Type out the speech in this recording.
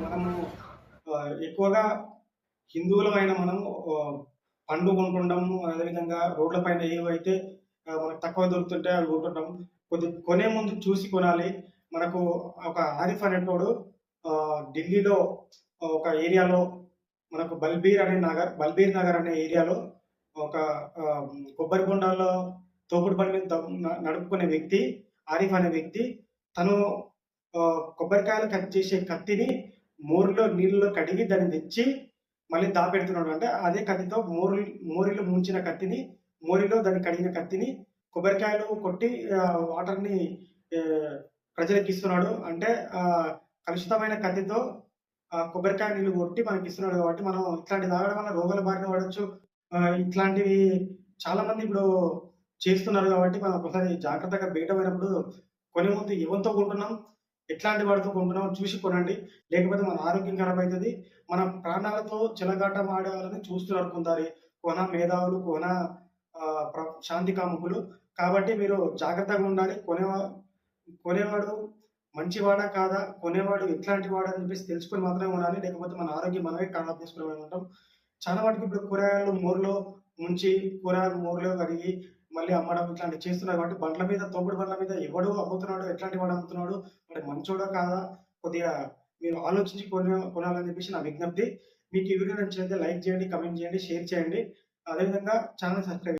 మనము ఎక్కువగా హిందువులమైన మనము పండ్లు కొంటుంటాము. అదేవిధంగా రోడ్ల పైన ఏవైతే మనకు తక్కువ దొరుకుతుంటే అవి కొంటుంటాం. కొనే ముందు చూసి కొనాలి. మనకు ఒక ఆరిఫ్ అనేటోడు ఢిల్లీలో ఒక ఏరియాలో మనకు బల్బీర్ నగర్ అనే ఏరియాలో ఒక కొబ్బరి బొండాల్లో తోపుడు బండి మీద నడుపుకునే వ్యక్తి ఆరిఫ్ అనే వ్యక్తి తను కొబ్బరికాయలు కట్ చేసే కత్తిని నీళ్ళలో కడిగి దాన్ని తెచ్చి మళ్ళీ దాపెడుతున్నాడు. అంటే అదే కత్తితో మోరిలో ముంచిన కత్తిని, మోరిలో దాన్ని కడిగిన కత్తిని కొబ్బరికాయలు కొట్టి వాటర్‌ని ప్రజలకిస్తున్నాడు. అంటే కలుషితమైన కత్తితో కొబ్బరికాయ నీళ్ళు కొట్టి మనకిస్తున్నాడు కాబట్టి, మనం ఇట్లాంటివి తాగడం వల్ల రోగాల బారిన పడొచ్చు. ఇట్లాంటివి చాలామంది ఇప్పుడు చేస్తున్నారు కాబట్టి, మనం ఒకసారి జాగ్రత్తగా బయట పోయినప్పుడు కొనే ముందు ఎవరితో కొంటున్నాం, ఎట్లాంటి వాడితో కొంటున్నాం చూసి కొనండి. లేకపోతే మన ఆరోగ్యం ఖరాబ్ అయితది. మన ప్రాణాలతో చెలగాటం ఆడేవాళ్ళని చూస్తున్నారు కొందరి కోన మేధావులు, కోన శాంతి కాముకులు. కాబట్టి మీరు జాగ్రత్తగా ఉండాలి. కొనేవాడు మంచివాడా కాదా? కొనేవాడు ఎట్లాంటి వాడు అని చెప్పేసి తెలుసుకొని మాత్రమే కొనాలి. లేకపోతే మన ఆరోగ్యం మనమే ఖరాబ్ చేసుకునే ఉంటాం. చాలా మటుకు ఇప్పుడు కూరగాయలు మోర్‌లో ముంచి, కూరగాయలు మోర్‌లో కడిగి మళ్ళీ అమ్మడం ఇట్లాంటివి చేస్తున్నారు కాబట్టి తోపుడు బండ్ల మీద ఎవడు అమ్ముతున్నాడు, ఎట్లాంటి వాడు అమ్ముతున్నాడు, వాడు మంచోడా కాదా? కొద్దిగా మీరు ఆలోచించి కొనాలని చెప్పేసి నా విజ్ఞప్తి. మీకు ఈ వీడియో నచ్చినట్లయితే లైక్ చేయండి, కామెంట్ చేయండి, షేర్ చేయండి. అదేవిధంగా ఛానెల్ సబ్స్క్రైబ్